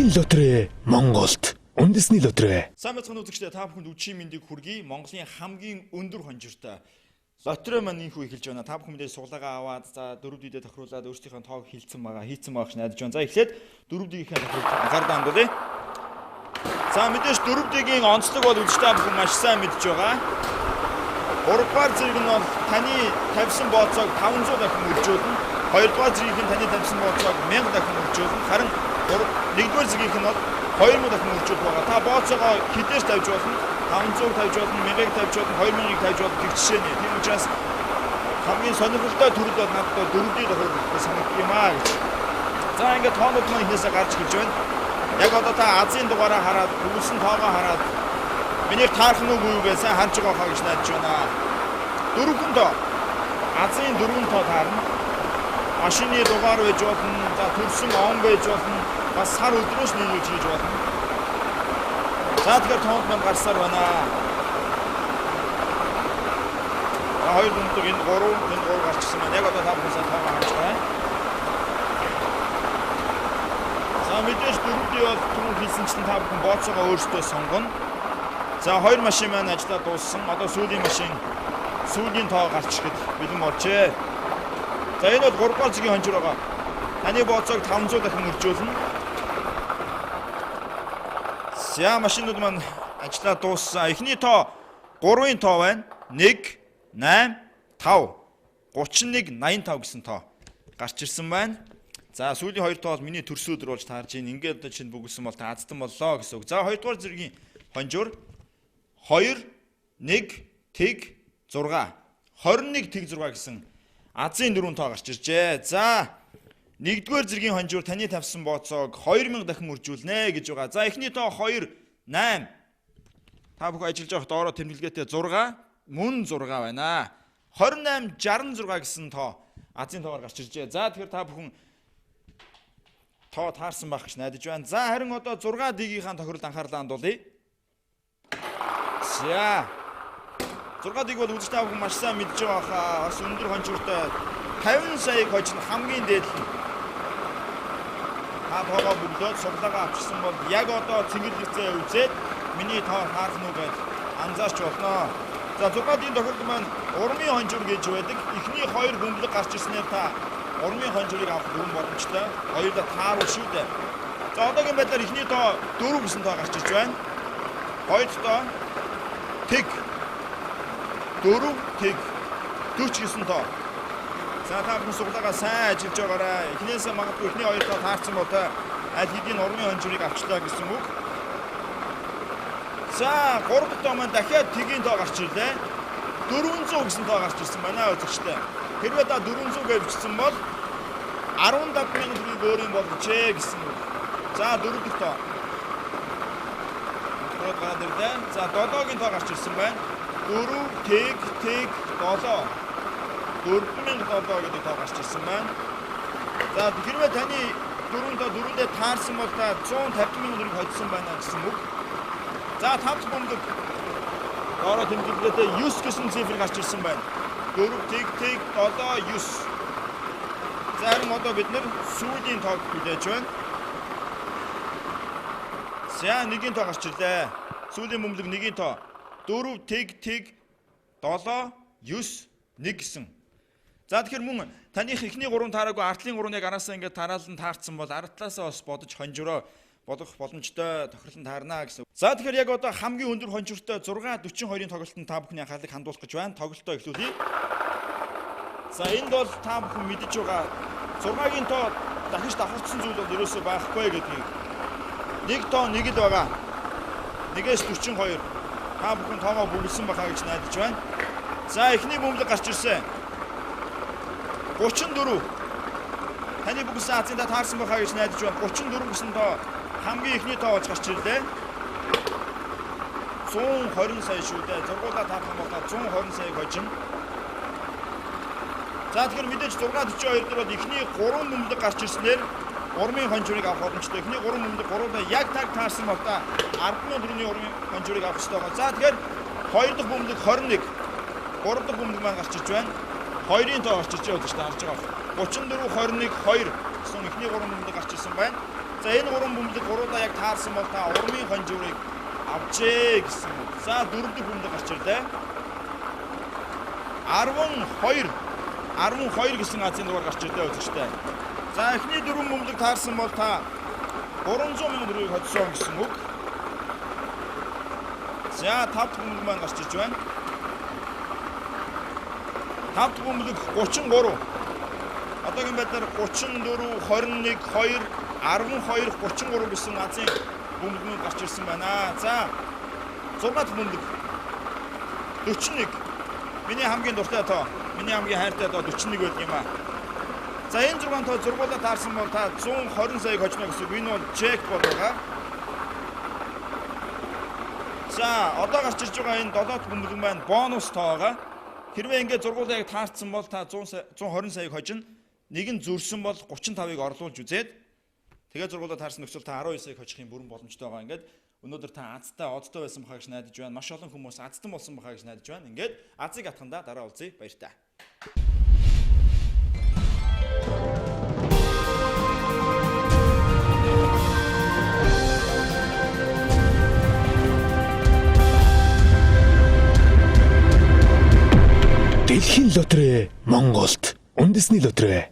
Дэлхийн лотерей Монголд үндэсний лотерей. Сайн бацхан үзэгчдээ та бүхэнд үчийн мэндийг хүргэе. Монголын хамгийн өндөр хонжиртой лотерей маань инхүү эхэлж байна. Та бүхэн мэдээж суглаагаа аваад за 4D-д тохируулаад өөрсдийнхөө тоог хийцэн байгаа гэж найдаж байна. За эхлээд 4D-ийнхээ тохируулалт анхаарал хандуулъя. За мэдээж 4D-гийн онцлог бол үзэгчдээ та бүхэн маш сайн мэдж байгаа. 3-р зэрэг нь бол таны тавьсан бооцоог 500 дахин өржүүлнэ. 2-р зэргийг нь таны тавьсан бооцоог 1000 дахин өржүүлнэ. Харин 1-р зэргийг нь бол 2000 дахин өржүүлэх байгаа. Та бооцоогоо хідээс тавьж болно. 500 тавьж болно, 1000 тавьж болно, 2000-ыг тавьж болно гэх жишээний. Тийм учраас хамгийн сонирхолтой төрөл бол надад 4D тохиолдол санагдах юм аа гэж. За ингээд тоонууд маань ихнээсээ гарч ирж байна. Яг одоо та Азийн дугаараа хараад, бүгсэн тоогоо хараад миний таарах нь үгүй юу гэсэн харж байгаа хаа гэж найдаж байна. Дөрвөн тоо. Азийн дөрвөн тоо таарна. Машины дугаар байж болно, за төрсөн он байж болно, бас сар өдрөөс нийлүүлж хийж болно. За тэгэхээр тоонд маань гарсаар байна. Хоёр дүнтэг энэ 3 гарчсан байна. Яг одоо та бүхэн тоогоо харж байна. За мэдээж 4D бол түрүү хэлсэнчлэн та бүхэн бооцоогоо өөрсдөө сонгоно. За хоёр машин маань ажиллаа дууссан. Одоо сүүлийн машин сүүлийн тоо гарч ирэхэд бэлэн болжээ. За энэ бол 3-р зэргийн хонжир байгаа. Таны бооцоог 500 дахин өржүүлнэ. За машинууд маань ажиллаа дууссан. Эхний тоо 3-ын тоо байна. 1 8 5 31 85 гэсэн тоо гарч ирсэн байна. За сүүлийн хоёр тоо бол миний төрсөд рүүлж таарж ийн. Ингээд чинь бүгэлсэн бол та азтан боллоо гэсэн үг. За 2-р зэргийн хонжир 2 1 тэг 6 21 тэг 6 гэсэн Азийн дөрвөн тоо гарч иржээ. За 1-р зэргийн хонжуур таны тавьсан бооцоог 2000 дахин үржүүлнэ гэж байгаа. За эхний тоо 2 8 та бүхэн ажиллаж явах доороо тэмдэглэгээтэй 6 мөн 6 байна. 28 66 гэсэн тоо Азийн тоогоор гарч иржээ. За тэгэхээр та бүхэн тоо таарсан байх гэж найдаж байна. За харин одоо 6D-ийн тохиолдолд анхаарлаа хандуулъя. За 6D бол үзэж та бүхэн маш сайн мэдж байгаа хаа. Бас өндөр хонжууртай 50 саяг хожин хамгийн дээд нь. Та тоогоо бүгдөө суглаагаа авчирсан бол яг одоо цэнгэл хэвцээ үзээд миний тоо таарах нь гэж анзаарч болно. За 6D-ийн тохиолдол маань урмын хонжуур гэж байдаг. Эхний хоёр бөмбөлөг гарч ирснээр та урмын хонжуурыг авах бүрэн боломжтой. Хоёулаа тааруул шүү дээ. За одоогийн байдлаар эхний тоо 4 гэсэн тоо гарч ирж байна. Хоёр тоо тэг 4 тэг 40 гэсэн тоо. За та бүхэн суглаагаа сайн ажиллаж байгаарай. Эхнээсээ магадгүй эхний хоёр тоо таарсан бол аль хэдийн урмын хонжуурыг авчлаа гэсэн үг. За 3 дахь тоо маань дахиад тэгийн тоо гарч ирлээ. 400 гэсэн тоо гарч ирсэн байна үзэгчтэй. Хэрвээ та 400 гэж бичсэн бол 15,000 төгрөгийг өөрийн болгочээ гэсэн үг. За 4 дахь тоо. За 7-гийн тоо гарч ирсэн байна. 4 тэг 7 4007 гэдэг тоо гарч ирсэн байна. За хэрвээ таны 4 тоо 4-дээ таарсан бол та 150,000 төгрөгийг хоцсон байна гэсэн үг. За 5 дахь бөмбөг доороо тэмдэглэлтэй 9 гэсэн цифр гарч ирсэн байна. 4 тэг 7 9. Зарим одоо бид нэр сүүлийн тоог хүлээж байна. За 1-ийн тоо гарч ирлээ. Сүүлийн бөмбөг 1-ийн тоо 4 тэг 7 9 1 гэсэн. За тэгэхээр мөн таних эхний 3 таараагүй артлын 3 яг араасаа ингээд тараалан таарсан бол артлаасаа бас бодож хонжороо болох боломжтой тохирлон таарна гэсэн. За тэгэхээр яг одоо хамгийн өндөр хонжиртой 642-ийн тоглолтод та бүхний анхаарлыг хандуулах гэж байна. Тоглолтоо эхлүүлье. За энд бол та бүхэн мэдж байгаа 6-гийн тоо дахиж давхарцсан зүйл бол ерөөсөө байхгүй гэдгийг. 1 тоо 1 л байгаа. 1-ээс 42. Та бүхэн тоогоо бүгэлсэн байхаа гэж найдаж байна. За эхний бөмбөлөг гарч ирсэн. 34. Таны бүгэлсэн Азийн та таарсан байхаа гэж найдаж байна. 34 гэсэн тоо хамгийн эхний тоо болж гарч ирлээ. 120 сая шүү дээ. Зургуулаа таарах юм бол 120 саяг хожим. За тэгэхээр мэдээж 642 дээр бол эхний 3 бөмбөлөг гарч ирснээр урмын хонжуурыг авах боломжтой. Эхний 3 бөмбөлөг 3-аа яг таг таарсан бол та 10,000 төгрөгийн урмын хонжуурыг авах хэрэгтэй байна. За тэгэхээр 2 дахь бөмбөлөг 21. 3 дахь бөмбөлөг маань гарч ирж байна. 2-ын тоо гарч ирж байгаа гэж та харж байгаа. 34 21 2 гэсэн эхний 3 бөмбөлөг гарч ирсэн байна. 4 тэг 4 7 21 гэсэн 2 За энэ 3 бөмбөлөг гуруудаа яг таарсан бол та урмын хонжуурыг авчээ гэсэн үг. За 4 дахь бөмбөлөг гарч ирлээ. 12 гэсэн азийн дугаар гарч ирлээ үзэгчтэй. За эхний 4 бөмбөлөг таарсан бол та 300 мянган төгрөгийг хоцсон гэсэн үг. За 5 дахь бөмбөлөг маань гарч ирж байна. 5 дахь бөмбөлөг 33. Одоогийн байдлаар 34, 21, 2, 12, 33 гэсэн азийн бөмбөлгүүд гарч ирсэн байна. За 6 дахь бөмбөлөг 41. Миний хамгийн дуртай тоо, миний хамгийн хайртай тоо 41 байдаг юм аа. За энэ 6 тоо зургуулаа таарсан бол та 120 саяг хожно гэсэн үг. Энэ бол джекпот байгаа. За одоо гарч ирж байгаа энэ 7 дахь бөмбөлөг маань бонус тоо байгаа. Хэрвээ ингээд зургуулаа яг таарсан бол та 120 саяг хожно. Нэг нь зөрсөн бол 35-ыг орлуулж үзээд тэгээ зургуулаа таарсан нөхцөл та 12 саяг хожихын бүрэн боломжтой байгаа. Ингээд өнөөдөр та азтай одтой байсан бахаа гэж найдаж байна. Маш олон хүмүүс азтан болсон бахаа гэж найдаж байна. Ингээд азыг атхандаа дараа уулзъя. Баяртай. Дэлхийн лотерей Монголд үндэсний лотерей